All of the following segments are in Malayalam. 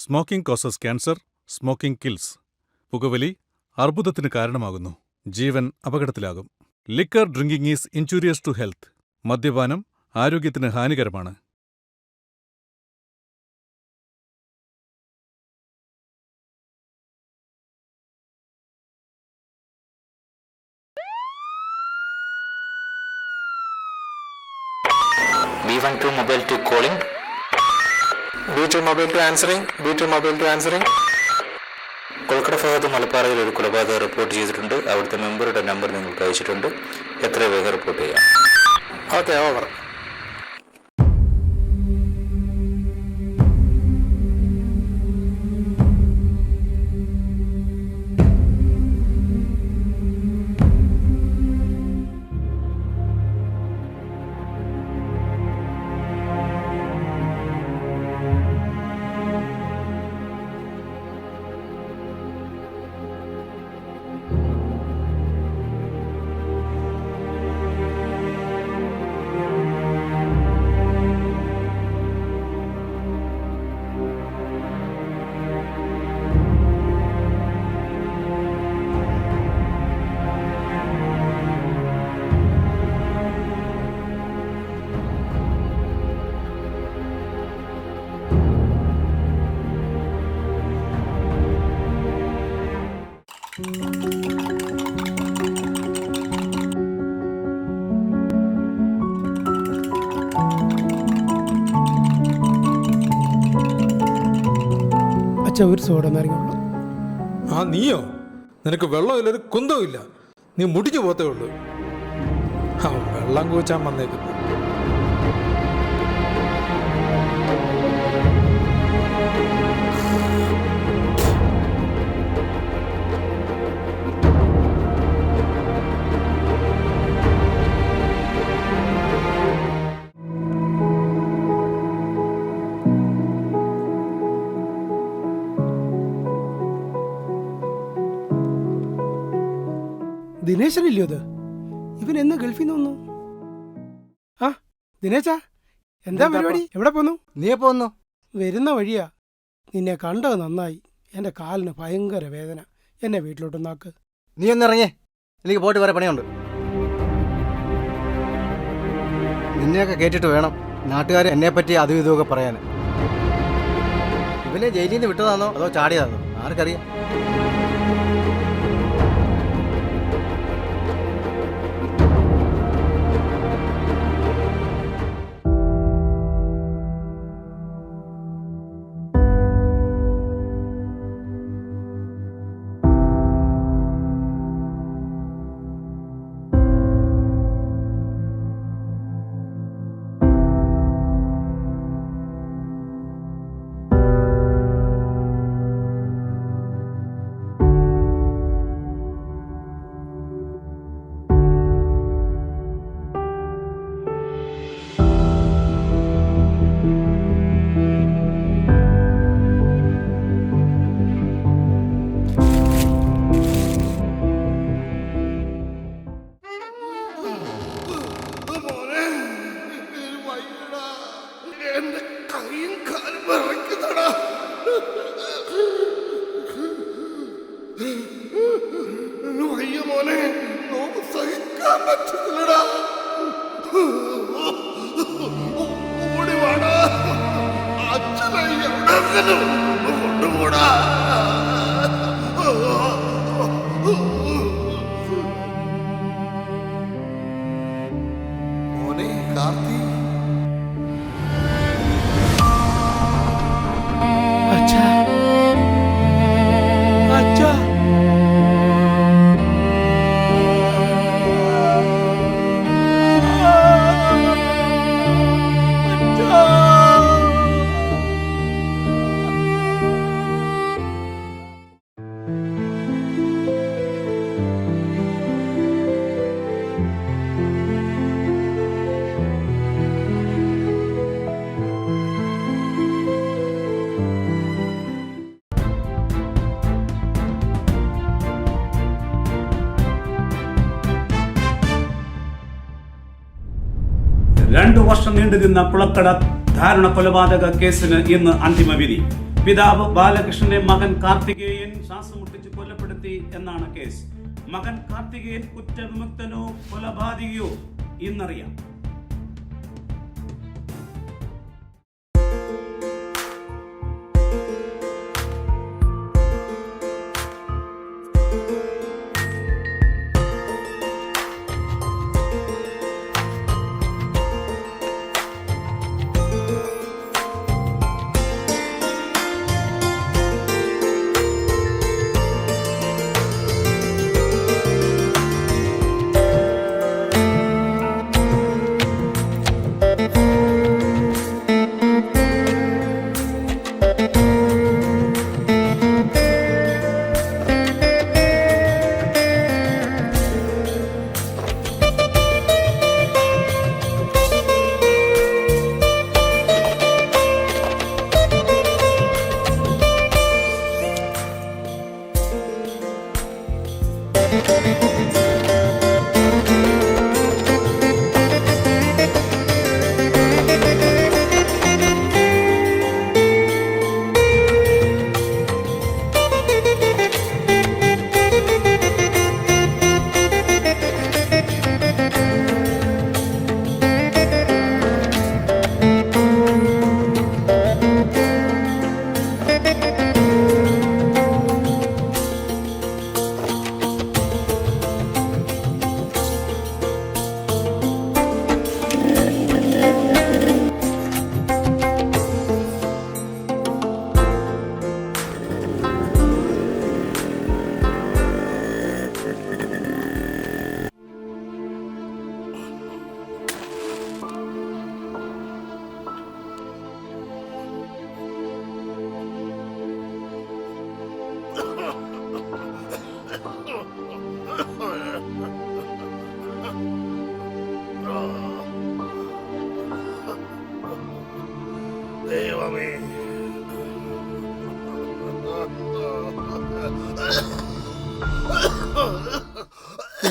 Smoking causes cancer, smoking kills. പുകവലി അർബുദത്തിന് കാരണമാകുന്നു, ജീവൻ അപകടത്തിലാകും. Liquor drinking is injurious to health. മദ്യപാനം ആരോഗ്യത്തിന് ഹാനികരമാണ്. B12 mobile to calling. B2 mobile to answering. B2 mobile to answering. Kolkata ഭാഗത്ത് മലപ്പാറയിൽ ഒരു കൊലപാതകം റിപ്പോർട്ട് ചെയ്തിട്ടുണ്ട്. അവിടുത്തെ മെമ്പറുടെ നമ്പർ നിങ്ങൾക്ക് അയച്ചിട്ടുണ്ട്. എത്ര വേഗം റിപ്പോർട്ട് ചെയ്യാം? Okay, over. ഒരു സോഡ നാരങ്ങ. ആ നീയോ? നിനക്ക് വെള്ളമില്ല, ഒരു കുന്തവും ഇല്ല, നീ മുടിഞ്ഞു പോത്തേ ഉള്ളൂ. ആ വെള്ളം കൂച്ചാൻ വന്നേക്കുന്നു. ദിനേശനില്ലയോ അത്? ഇവൻ എന്ന് ഗൾഫിൽ നിന്ന് വന്നു? ആ ദിനേശാ, എന്താ പരിപാടി? എവിടെ പോന്നു? നീ പോന്നു? വരുന്ന വഴിയാ. നിന്നെ കണ്ടത് നന്നായി. എൻ്റെ കാലിന് ഭയങ്കര വേദന. എന്നെ വീട്ടിലോട്ടൊന്നാക്ക്. നീ ഒന്നിറങ്ങേ, എനിക്ക് പോയിട്ട് വേറെ പണിയുണ്ട്. നിന്നെയൊക്കെ കേട്ടിട്ട് വേണം നാട്ടുകാർ എന്നെപ്പറ്റി അതും ഇതുമൊക്കെ പറയാൻ. ഇവനെ ജയിലിൽ നിന്ന് വിട്ടതാണോ അതോ ചാടിയതാണോ ആർക്കറിയാം. രണ്ടു വർഷം നീണ്ടുനിന്ന പുളക്കട ദാരുണ കൊലപാതക കേസിന് ഇന്ന് അന്തിമവിധി. പിതാവ് ബാലകൃഷ്ണനെ മകൻ കാർത്തികേയൻ ശ്വാസം മുട്ടിച്ച് കൊലപ്പെടുത്തി എന്നാണ് കേസ്. മകൻ കാർത്തികേയൻ കുറ്റവിമുക്തനോ കൊലപാതകിയോ ഇന്നറിയാം.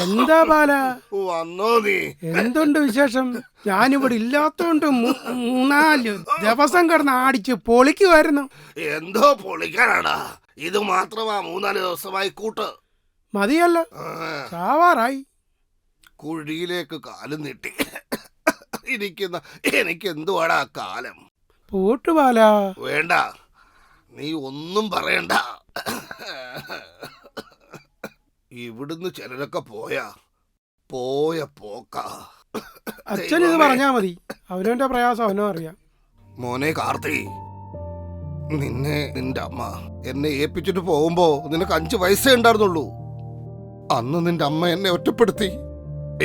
എന്താ ബാല വന്നോ നീ? എന്തുണ്ട് വിശേഷം? ഞാനിവിടെ ഇല്ലാത്തോണ്ട് 3-4 ദിവസം കിടന്ന് ആടിച്ച് പൊളിക്കുമായിരുന്നു. എന്തോ പൊളിക്കാനാടാ? ഇത് മാത്രമാ 3-4 ദിവസമായി കൂട്ട്? മതിയല്ല, ചാവാറായി. കുഴിയിലേക്ക് കാലും നീട്ടി ഇരിക്കുന്ന എനിക്ക് എന്തുവാടാ കാലം? പോട്ടുപാല വേണ്ട, നീ ഒന്നും പറയണ്ട. ഇവിടുന്ന് ചിലരൊക്കെ പോയ പോക്ക. അച്ഛൻ ഇത് പറഞ്ഞാ മതി, അവനവന്റെ പ്രയാസം അവനോ അറിയാം. മോനെ കാർത്തി, നിന്റെ അമ്മ എന്നെ ഏൽപ്പിച്ചിട്ട് പോകുമ്പോ നിനക്ക് 5 വയസ്സേ ഉണ്ടായിരുന്നുള്ളൂ. അന്ന് നിന്റെ അമ്മ എന്നെ ഒറ്റപ്പെടുത്തി.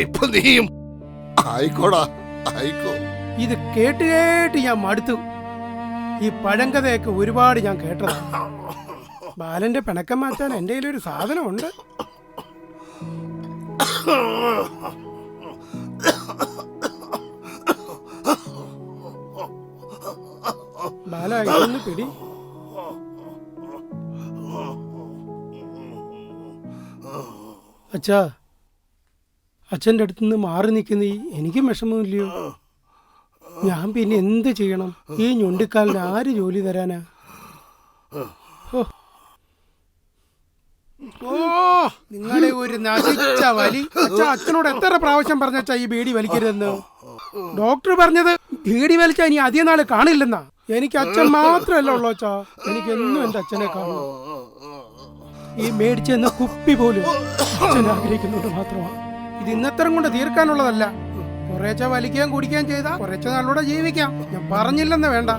ഇപ്പൊ നീയും ആയിക്കോടാ, ആയിക്കോ. ഇത് കേട്ട് ഞാൻ മടുത്തു. ഈ പഴങ്കഥയൊക്കെ ഒരുപാട് ഞാൻ കേട്ടത്. ബാലന്റെ പിണക്കം മാറ്റാൻ എന്റെ കയ്യിലൊരു സാധനമുണ്ട്. ബാല, ഇതൊന്ന് പിടി. അച്ഛാ, അച്ഛൻ്റെ അടുത്തുനിന്ന് മാറി നിൽക്കുന്ന എനിക്കും വിഷമമില്ലയോ? ഞാൻ പിന്നെ എന്ത് ചെയ്യണം? ഈ ഞൊണ്ടിക്കാലിന് ആര് ജോലി തരാനാ? ഓ, നിങ്ങളെ ഒരു നശിച്ച വലി. അച്ഛാ, അച്ഛനോട് എത്ര പ്രാവശ്യം പറഞ്ഞാ ഈ ബീഡി വലിക്കരുതെന്ന്? ഡോക്ടർ പറഞ്ഞത് ബീഡി വലിച്ചാ ഇനി അധികം നാള് കാണില്ലെന്നാ. എനിക്ക് അച്ഛൻ മാത്രമല്ല ഉള്ളൂ അച്ഛാ, എനിക്ക് എന്നും എന്റെ അച്ഛനെ കാണണം. ഈ മേടിച്ചെന്ന കുപ്പി പോലും അച്ഛൻ ആഗ്രഹിക്കുന്നത് മാത്രമാണ്. ഇത് ഇന്നത്തരം കൊണ്ട് തീർക്കാനുള്ളതല്ല. കുറേശ്ശെ വലിക്കുകയും കുടിക്കുകയും ചെയ്താൽ കുറച്ച് നാളൂടെ ജീവിക്കാം. ഞാൻ പറഞ്ഞില്ലെന്ന് വേണ്ട.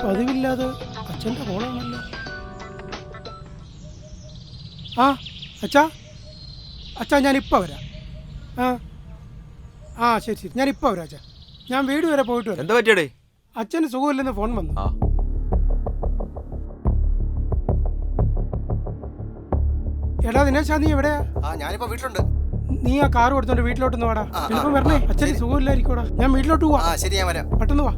പതിവില്ലാതെ അച്ഛൻ്റെ ഫോണാണല്ലോ. ആ അച്ഛാ, അച്ഛാ ഞാനിപ്പോൾ വരാം. ആ ശരി ശരി, ഞാനിപ്പോൾ വരാം അച്ഛാ. ഞാൻ വീട് വരെ പോയിട്ട് വരാം. എന്താ പറ്റിയടേ? അച്ഛന് സുഖമില്ലെന്ന് ഫോൺ വന്നു. എടാ ദിനേശാ, നീ എവിടെയാ? ഞാനിപ്പോ വീട്ടിലുണ്ട്. നീ ആ കാർ കൊടുത്തോണ്ട് വീട്ടിലോട്ടൊന്ന് വാടാ. എളുപ്പം വരണേ, അച്ഛന് സുഖമില്ലായിരിക്കൂടാ. ഞാൻ വീട്ടിലോട്ട് പോവാ. ശരി, ഞാൻ വരാം. പെട്ടെന്ന് വാ.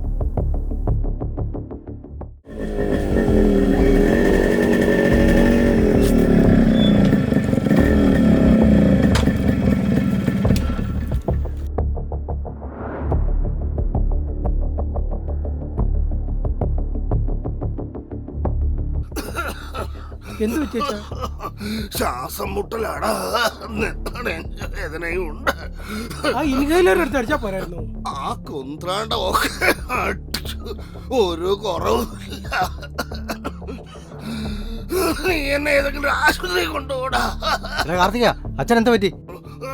എന്ത് പറ്റിയ? ശ്വാസം മുട്ടലാടാ, വേദനയുണ്ട്. ആ ഇൻഹേലർ എടുത്ത് അടിച്ചാ പോരായിരുന്നു. ആ കുന്ത്രാണ്ടമൊക്കെ ഒരു കുറവില്ല. നീ എന്നെ ഏതെങ്കിലും ആശുപത്രി കൊണ്ടുപോടാ. കാർത്തിക, അച്ഛൻ എന്താ പറ്റി?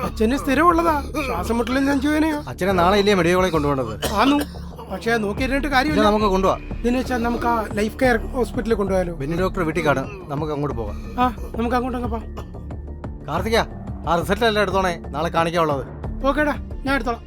അച്ഛന് സ്ഥിരമുള്ളതാ ശ്വാസം മുട്ടലും നെഞ്ചുവേനയോ. അച്ഛനെ നാളെ ഇല്ലേ മെഡിക്കൽ കോളേജിൽ കൊണ്ടുപോകേണ്ടത്? ആന്നു, പക്ഷെ നോക്കിയിട്ട് കാര്യമില്ല. നമുക്ക് കൊണ്ടുപോവാം. ദിനേശാ, നമുക്ക് ആ ലൈഫ് കെയർ ഹോസ്പിറ്റലിൽ കൊണ്ടുപോയാലോ? ബെന്നി ഡോക്ടർ വീട്ടിൽ കാണും, നമുക്ക് അങ്ങോട്ട് പോകാം. ആ നമുക്ക് അങ്ങോട്ടങ്ങ് പോവാം. കാർത്തിക, ആ റിസൾട്ട് എല്ലാം എടുത്തോണേ, നാളെ കാണിക്കാനുള്ളത്. ഓക്കേടാ, ഞാൻ എടുത്തോളാം.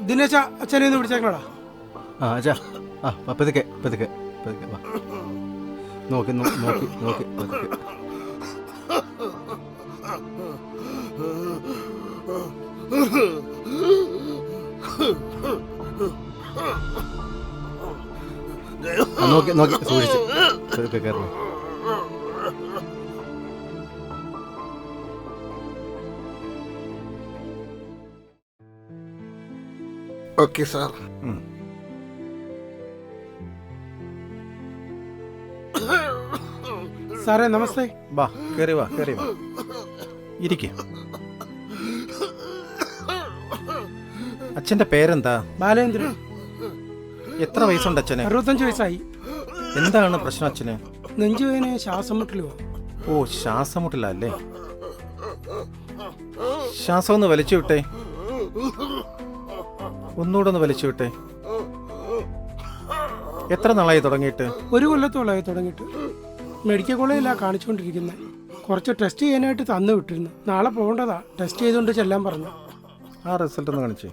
ദിനേശ, അച്ഛനെ ഒന്ന് വിളിച്ചേക്കണോടാ. അച്ഛാ, പതുക്കെ പതുക്കെ പതുക്കെ വാ. നോക്കി നോക്കി നോക്കി പതുക്കെ. നോക്കി നോക്കി സൂക്ഷിച്ച് പതുക്കെ കയറണം. Okay sir. സാറേ നമസ്തേ. വാ, കയറി വാ, കയറി വാ, ഇരിക്കും. അച്ഛന്റെ പേരെന്താ? ബാലേന്ദ്രൻ. എത്ര വയസ്സുണ്ട് അച്ഛന്? 65 വയസ്സായി. എന്താണ് പ്രശ്നം അച്ഛന്? നെഞ്ചുവേന, ശ്വാസം മുട്ടലുമോ? ഓ, ശ്വാസമുട്ടില്ലല്ലേ? ശ്വാസം ഒന്ന് വലിച്ചു വിട്ടേ, ഒന്നുകൂടെ ഒന്ന് വലിച്ചു വിട്ടേ. എത്ര നാളായി തുടങ്ങിയിട്ട്? 1 കൊല്ലത്തോളമായി തുടങ്ങിയിട്ട്. മെഡിക്കൽ കോളേജിലാണ് കാണിച്ചുകൊണ്ടിരിക്കുന്നത്. കുറച്ച് ടെസ്റ്റ് ചെയ്യാനായിട്ട് തന്നു വിട്ടിരുന്നു. നാളെ പോകേണ്ടതാ. ടെസ്റ്റ് ചെയ്തുകൊണ്ട് ചെല്ലാൻ പറഞ്ഞു. ആ റിസൾട്ട് ഒന്ന് കാണിച്ചേ.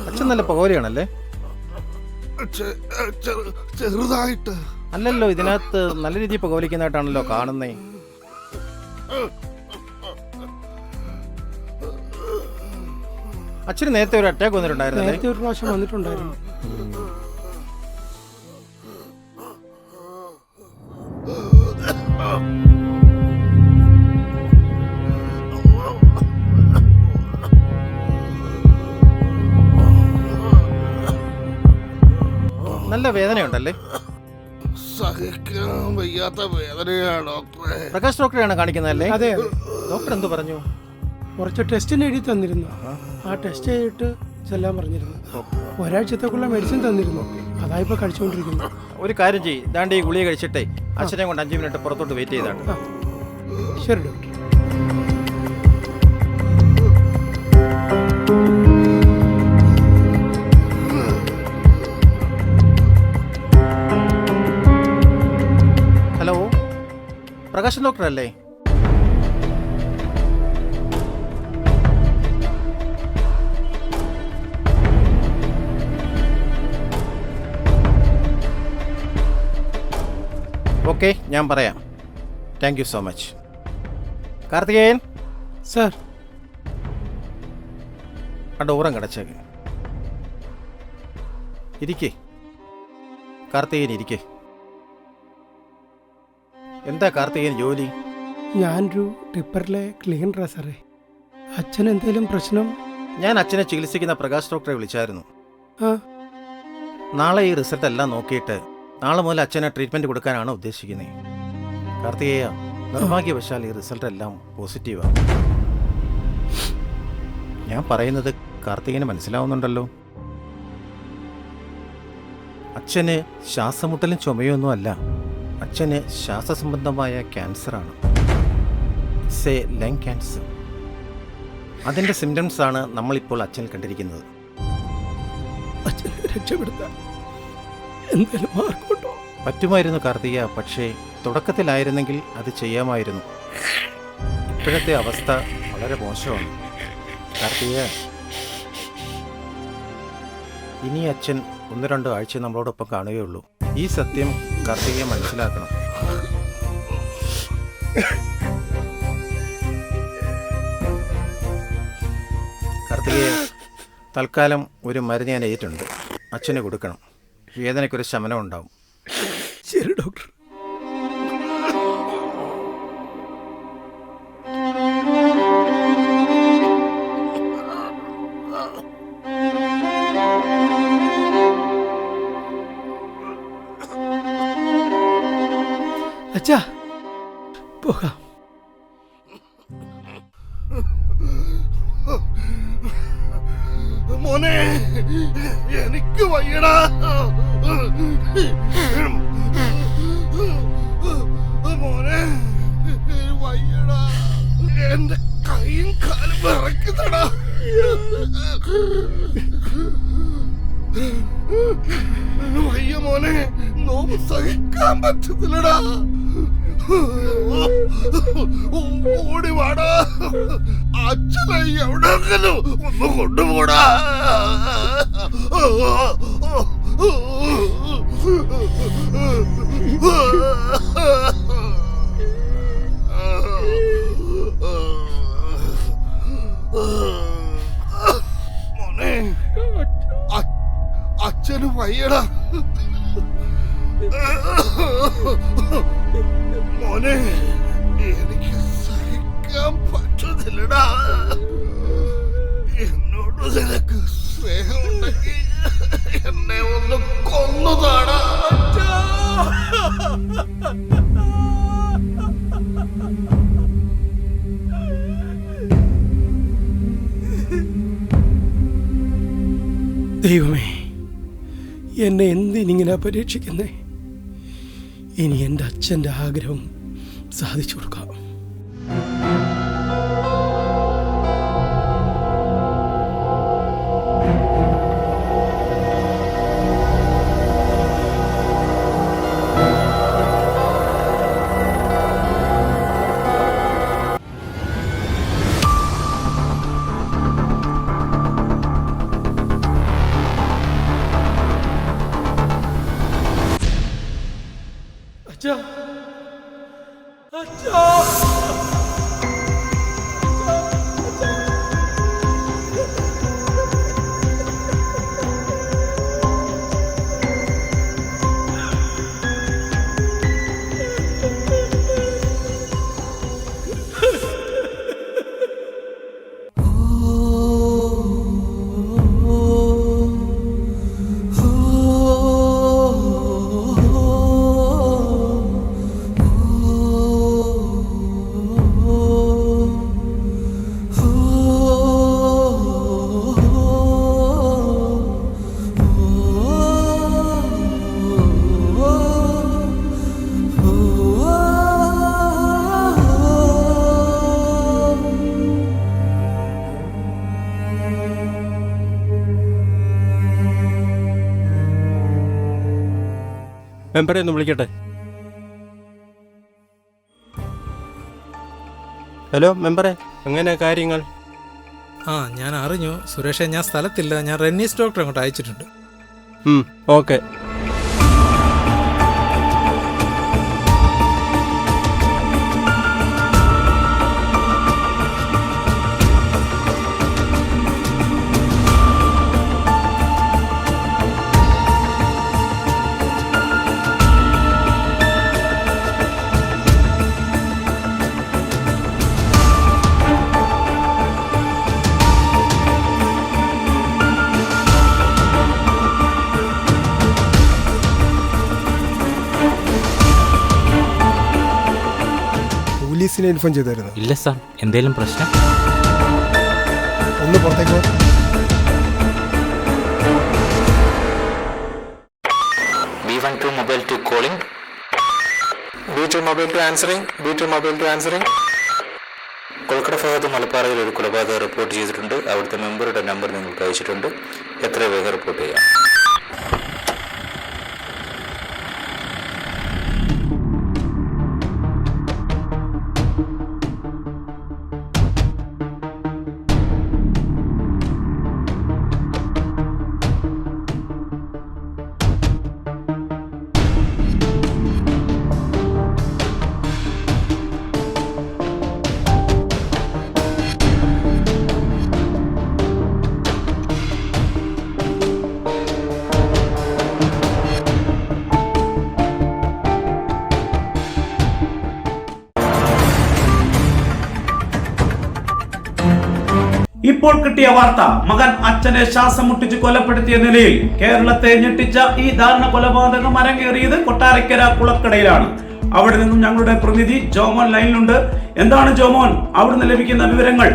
അച്ഛൻ നല്ല പുകവലിയാണല്ലേ? ചെറുതായിട്ട്. അല്ലല്ലോ, ഇതിനകത്ത് നല്ല രീതിയിൽ പുകവലിക്കുന്നതായിട്ടാണല്ലോ കാണുന്നേ. അച്ഛന് നേരത്തെ ഒരു അറ്റാക്ക് വന്നിട്ടുണ്ടായിരുന്നു. നേരത്തെ ഒരു പ്രാവശ്യം വന്നിട്ടുണ്ടായിരുന്നു. നല്ല വേദനയുണ്ടല്ലേ? സഹിക്കാൻ വയ്യാത്ത വേദനയാണ് ഡോക്ടറെ. പ്രകാശ് ഡോക്ടറെയാണ് കാണിക്കുന്നതല്ലേ? അതെ അതെ. ഡോക്ടർ എന്ത് പറഞ്ഞു? കുറച്ച് ടെസ്റ്റിന് എഴുതി തന്നിരുന്നു. ആ ടെസ്റ്റ് ചെയ്തിട്ട് ചെല്ലാൻ പറഞ്ഞിരുന്നു. ഒരാഴ്ചത്തേക്കുള്ള മെഡിസിൻ തന്നിരുന്നു. അതായിപ്പോൾ കഴിച്ചുകൊണ്ടിരിക്കുന്നു. ഒരു കാര്യം ചെയ്യ്, ദാണ്ട് ഈ ഗുളിക കഴിച്ചിട്ടേ അച്ഛനെ കൊണ്ട് 5 മിനിറ്റ് പുറത്തോട്ട് വെയിറ്റ് ചെയ്താണ്. ശരി ഡോക്ടർ. ഹലോ, പ്രകാശൻ ഡോക്ടർ അല്ലേ? ഓക്കെ, ഞാൻ പറയാം. Thank you so much. Karthikeyan, sir, ആ ഡോറും കടച്ചേക്ക്. ഇരിക്കേ കാർത്തികേയൻ, ഇരിക്കേ. എന്താ കാർത്തികേയൻ ജോലി? ഞാനൊരു ടിപ്പറിലെ ക്ലീനറാ സാറേ. അച്ഛൻ എന്തേലും പ്രശ്നം? ഞാൻ അച്ഛനെ ചികിത്സിക്കുന്ന പ്രകാശ് ഡോക്ടറെ വിളിച്ചായിരുന്നു. ആ, നാളെ ഈ റിസൾട്ട് എല്ലാം നോക്കിയിട്ട് നാളെ മുതൽ അച്ഛനെ ട്രീറ്റ്മെൻറ്റ് കൊടുക്കാനാണ് ഉദ്ദേശിക്കുന്നത്. കാർത്തികേയ, നിർഭാഗ്യവശാൽ ഈ റിസൾട്ട് എല്ലാം പോസിറ്റീവാണ്. ഞാൻ പറയുന്നത് കാർത്തികന് മനസ്സിലാവുന്നുണ്ടല്ലോ. അച്ഛന് ശ്വാസമുട്ടലും ചുമയൊന്നും അല്ല, അച്ഛന് ശ്വാസസംബന്ധമായ ക്യാൻസറാണ്. It's a lung cancer. അതിൻ്റെ സിംറ്റംസാണ് നമ്മളിപ്പോൾ അച്ഛൻ കണ്ടിരിക്കുന്നത്. അച്ഛനെ രക്ഷപ്പെടുത്താൻ എന്തേലും മാർഗമുണ്ടോ? പറ്റുമായിരുന്നു കാർത്തിക, പക്ഷേ തുടക്കത്തിലായിരുന്നെങ്കിൽ അത് ചെയ്യാമായിരുന്നു. ഇപ്പോഴത്തെ അവസ്ഥ വളരെ മോശമാണ് കാർത്തിക. ഇനി അച്ഛൻ 1-2 ആഴ്ച നമ്മളോടൊപ്പം കാണുകയുള്ളൂ. ഈ സത്യം കാർത്തികയെ മനസ്സിലാക്കണം. കാർത്തികയെ, തൽക്കാലം ഒരു മരുന്ന് ഞാൻ ഏറ്റിട്ടുണ്ട്, അച്ഛന് കൊടുക്കണം. വേദനയ്ക്കൊരു ശമനം ഉണ്ടാവും. ശരി ഡോക്ടർ. അച്ഛാ, പോകാം. മോനെ, എനിക്ക് വയ്യടാ. മോനെ, വയ്യടാ. എന്റെ കൈയും കാലും വിറയ്ക്കുന്നടാ. വയ്യ മോനെ, നോവ് സഹിക്കാൻ പറ്റുന്നില്ലടാ. ഓടി വാടാ. അച്ഛനെ എവിടെങ്കിലും ഒന്ന് കൊണ്ടുപോടാ. മോനെ, അച്ഛന് വയ്യടാ. മോനെ, എനിക്ക് സഹിക്കാൻ പറ്റുന്നില്ലടാ. എന്നോട് നിനക്ക് സ്നേഹമുണ്ടെങ്കിൽ എന്നെ ഒന്ന് കൊന്നതാടാ. ദൈവമേ, എന്നെ എന്തിനിങ്ങനെ പരീക്ഷിക്കുന്നേ? ഇനി എൻ്റെ അച്ഛൻ്റെ ആഗ്രഹം സാധിച്ചു കൊടുക്കാം. അച്ഛാ, അച്ഛാ. മെമ്പറെ ഒന്ന് വിളിക്കട്ടെ. ഹലോ മെമ്പറെ, എങ്ങനെയാ കാര്യങ്ങൾ? ഞാൻ അറിഞ്ഞു സുരേഷെ, ഞാൻ സ്ഥലത്തില്ല. ഞാൻ റെന്നീസ് ഡോക്ടറെ അങ്ങോട്ട് അയച്ചിട്ടുണ്ട്. ഓക്കെ. പോലീസിനെ ഇൻഫോം ചെയ്തായിരുന്നു? ഇല്ല സാർ. എന്തേലും പ്രശ്നം? ഒന്ന് പുറത്തേക്ക് പോ. B12 mobile to calling. B2 mobile to answering. B2 mobile to answering. Kolkata ഭാഗത്ത് മലപ്പാറയിൽ ഒരു കൊലപാതകം റിപ്പോർട്ട് ചെയ്തിട്ടുണ്ട്. അവിടുത്തെ മെമ്പറുടെ നമ്പർ നിങ്ങൾക്ക് അയച്ചിട്ടുണ്ട്. എത്ര വേഗം റിപ്പോർട്ട് ചെയ്യാം? ഇപ്പോൾ കിട്ടിയ വാർത്ത, മകൻ അച്ഛനെ ശ്വാസം മുട്ടിച്ച് കൊലപ്പെടുത്തിയ നിലയിൽ കേരളത്തെ ഞെട്ടിച്ച ഈ ദാരുണ കൊലപാതകം അരങ്ങേറിയത് കൊട്ടാരക്കര കുളക്കടയിലാണ്. അവിടെ നിന്നും ഞങ്ങളുടെ പ്രതിനിധി ജോമോൻ ലൈനിലുണ്ട്. എന്താണ് ജോമോൻ അവിടുന്ന് ലഭിക്കുന്ന വിവരങ്ങൾ?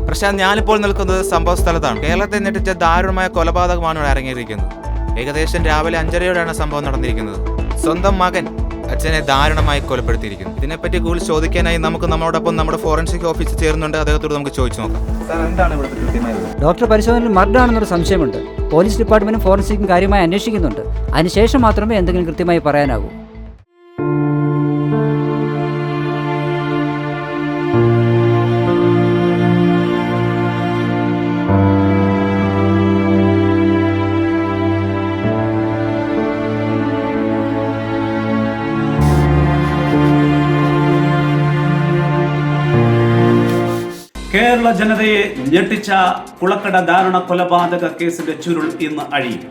പ്രശാന്ത്, ഞാനിപ്പോൾ നിൽക്കുന്നത് സംഭവ സ്ഥലത്താണ്. കേരളത്തെ ഞെട്ടിച്ച ദാരുണമായ കൊലപാതകമാണ് ഇവിടെ അരങ്ങേറിയിരിക്കുന്നത്. ഏകദേശം രാവിലെ 5:30യോടെയാണ് സംഭവം നടന്നിരിക്കുന്നത്. സ്വന്തം മകൻ അച്ഛനെ ദാരുണമായി കൊലപ്പെടുത്തിയിരിക്കുന്നു. ഇതിനെപ്പറ്റി കൂടുതൽ ചോദിക്കാനായി നമുക്ക് നമ്മളോടൊപ്പം നമ്മുടെ ഫോറൻസിക് ഓഫീസർ ചേർന്നുണ്ട്. അദ്ദേഹത്തോട് നമുക്ക് ചോദിച്ചു നോക്കാം. സാർ, എന്താണ് ഇവിടുത്തെ കൃത്യമായത്? ഡോക്ടർ പരിശോധനയിൽ മർഡർ ആണെന്നൊരു സംശയമുണ്ട്. പോലീസ് ഡിപ്പാർട്ട്മെന്റും ഫോറൻസിക്കും കാര്യമായി അന്വേഷിക്കുന്നുണ്ട്. അതിനുശേഷം മാത്രമേ എന്തെങ്കിലും കൃത്യമായി പറയാനാകൂ. കേരള ജനതയെ ഞെട്ടിച്ച കുളക്കട ദാരുണ കൊലപാതക കേസിന്റെ ചുരുൾ ഇന്ന് അഴിയും.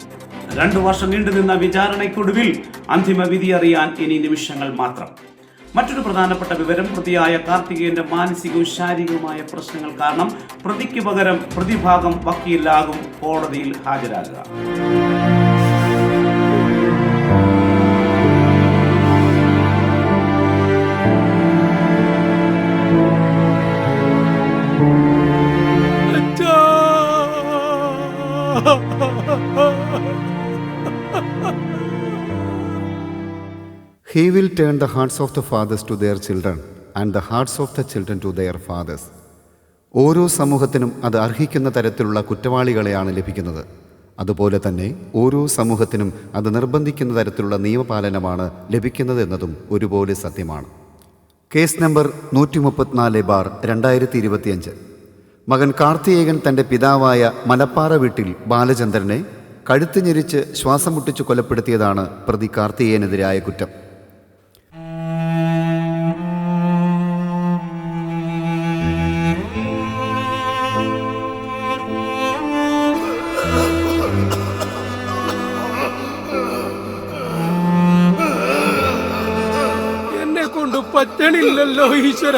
2 വർഷം നീണ്ടുനിന്ന വിചാരണയ്ക്കൊടുവിൽ അന്തിമ വിധി അറിയാൻ ഇനി നിമിഷങ്ങൾ മാത്രം. മറ്റൊരു പ്രധാനപ്പെട്ട വിവരം, പ്രതിയായ കാർത്തികേയന്റെ മാനസികവും ശാരീരികവുമായ പ്രശ്നങ്ങൾ കാരണം പ്രതിക്ക് പകരം പ്രതിഭാഗം വക്കീലാകും കോടതിയിൽ ഹാജരാകുക. He will turn the hearts of the fathers to their children and the hearts of the children to their fathers. ഓരോ സമൂഹത്തിനും അത് അർഹിക്കുന്ന തരത്തിലുള്ള കുറ്റവാളികളെയാണ് ലഭിക്കുന്നത്. അതുപോലെ തന്നെ ഓരോ സമൂഹത്തിനും അത് നിർബന്ധിക്കുന്ന തരത്തിലുള്ള നിയമപാലനമാണ് ലഭിക്കുന്നത് എന്നതും ഒരുപോലെ സത്യമാണ്. Case number 134/2025. മകൻ കാർത്തികേയൻ തൻ്റെ പിതാവായ മലപ്പാറ വീട്ടിൽ ബാലചന്ദ്രനെ കഴുത്ത് ഞെരിച്ച് ശ്വാസം മുട്ടിച്ച് കൊലപ്പെടുത്തിയതാണ് പ്രതി കാർത്തികേയനെതിരായ കുറ്റം. എന്നെ കൊണ്ട് പറ്റണില്ലല്ലോ ഈശ്വര.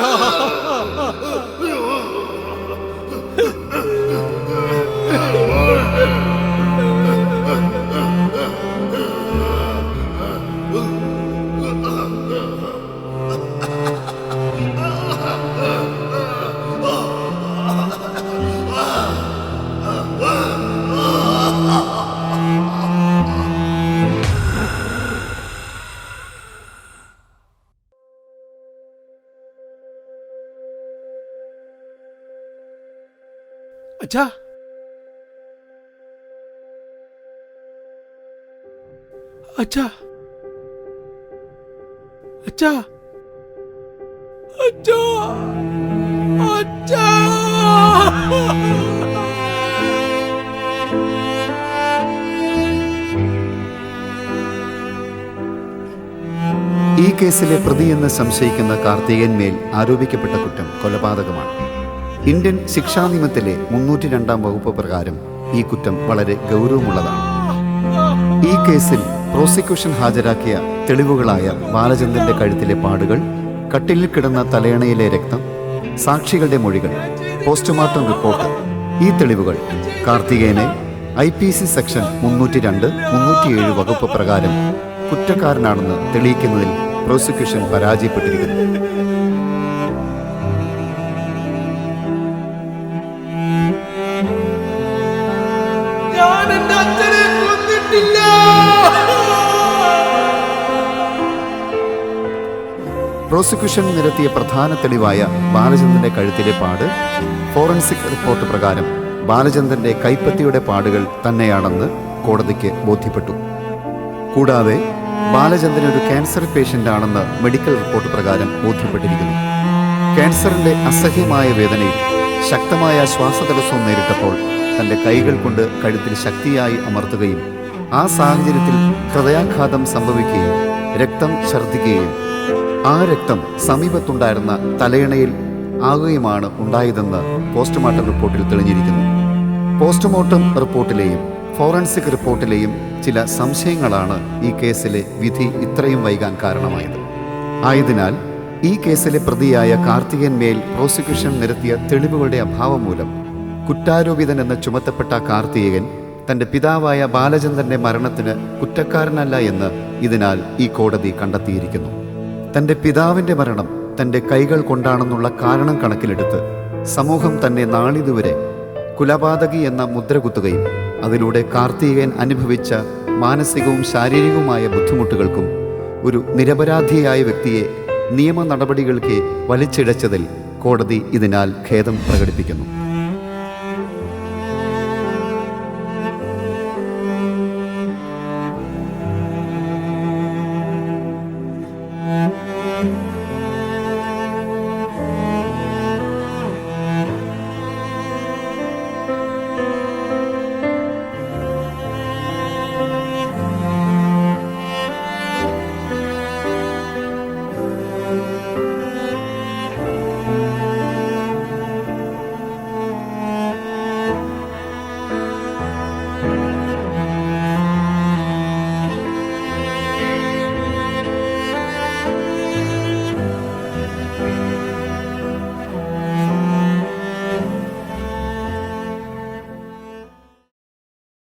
അച്ഛാ, അച്ഛാ, അച്ഛാ, അച്ഛാ, അച്ഛാ. ഈ കേസിലെ പ്രതിയെന്ന് സംശയിക്കുന്ന കാർത്തികേയന്മേൽ ആരോപിക്കപ്പെട്ട കുറ്റം കൊലപാതകമാണ്. ഇന്ത്യൻ ശിക്ഷാ നിയമത്തിലെ 302 വകുപ്പ് പ്രകാരം ഈ കുറ്റം വളരെ ഗൗരവമുള്ളതാണ്. ഈ കേസിൽ പ്രോസിക്യൂഷൻ ഹാജരാക്കിയ തെളിവുകളായ ബാലചന്ദ്രന്റെ കഴുത്തിലെ പാടുകൾ, കട്ടിലിൽ കിടന്ന തലയണയിലെ രക്തം, സാക്ഷികളുടെ മൊഴികൾ, പോസ്റ്റ്മോർട്ടം റിപ്പോർട്ട്, ഈ തെളിവുകൾ കാർത്തികേയനെ IPC സെക്ഷൻ 302, 307 വകുപ്പ് പ്രകാരം കുറ്റക്കാരനാണെന്ന് തെളിയിക്കുന്നതിൽ പ്രോസിക്യൂഷൻ പരാജയപ്പെട്ടിരിക്കുന്നു. പ്രോസിക്യൂഷൻ നിരത്തിയ പ്രധാന തെളിവായ ബാലചന്ദ്രന്റെ കഴുത്തിലെ പാട് ഫോറൻസിക് റിപ്പോർട്ട് പ്രകാരം ബാലചന്ദ്രന്റെ കൈപ്പത്തിയുടെ പാടുകൾ തന്നെയാണെന്ന് കോടതിക്ക് ബോധ്യപ്പെട്ടു. കൂടാതെ ബാലചന്ദ്രൻ ഒരു ക്യാൻസർ പേഷ്യന്റ് ആണെന്ന് മെഡിക്കൽ റിപ്പോർട്ട് പ്രകാരം ബോധ്യപ്പെട്ടിരിക്കുന്നു. ക്യാൻസറിന്റെ അസഹ്യമായ വേദനയിൽ ശക്തമായ ശ്വാസതടസ്സവും നേരിട്ടപ്പോൾ തന്റെ കൈകൾ കൊണ്ട് കഴുത്തിൽ ശക്തിയായി അമർത്തുകയും ആ സാഹചര്യത്തിൽ ഹൃദയാഘാതം സംഭവിക്കുകയും രക്തം ഛർദ്ദിക്കുകയും ആ രക്തം സമീപത്തുണ്ടായിരുന്ന തലയിണയിൽ ആകുകയുമാണ് ഉണ്ടായതെന്ന് പോസ്റ്റ്മോർട്ടം റിപ്പോർട്ടിൽ തെളിഞ്ഞിരിക്കുന്നു. പോസ്റ്റ്മോർട്ടം റിപ്പോർട്ടിലെയും ഫോറൻസിക് റിപ്പോർട്ടിലെയും ചില സംശയങ്ങളാണ് ഈ കേസിലെ വിധി ഇത്രയും വൈകാൻ കാരണമായത്. ആയതിനാൽ ഈ കേസിലെ പ്രതിയായ കാർത്തികൻ മേൽ പ്രോസിക്യൂഷൻ നിരത്തിയ തെളിവുകളുടെ അഭാവം മൂലം കുറ്റാരോപിതനെന്ന് ചുമത്തപ്പെട്ട കാർത്തികൻ തന്റെ പിതാവായ ബാലചന്ദ്രന്റെ മരണത്തിന് കുറ്റക്കാരനല്ല എന്ന് ഇതിനാൽ ഈ കോടതി കണ്ടെത്തിയിരിക്കുന്നു. തന്റെ പിതാവിന്റെ മരണം തന്റെ കൈകൾ കൊണ്ടാണെന്നുള്ള കാരണം കണക്കിലെടുത്ത് സമൂഹം തന്നെ നാളിതുവരെ കുലപാതകി എന്ന മുദ്ര കുത്തുകയും അതിലൂടെ കാർത്തികൻ അനുഭവിച്ച മാനസികവും ശാരീരികവുമായ ബുദ്ധിമുട്ടുകൾക്കും ഒരു നിരപരാധിയായ വ്യക്തിയെ നിയമ നടപടികൾക്ക് വലിച്ചിഴച്ചതിൽ കോടതി ഇതിനാൽ ഖേദം പ്രകടിപ്പിക്കുന്നു.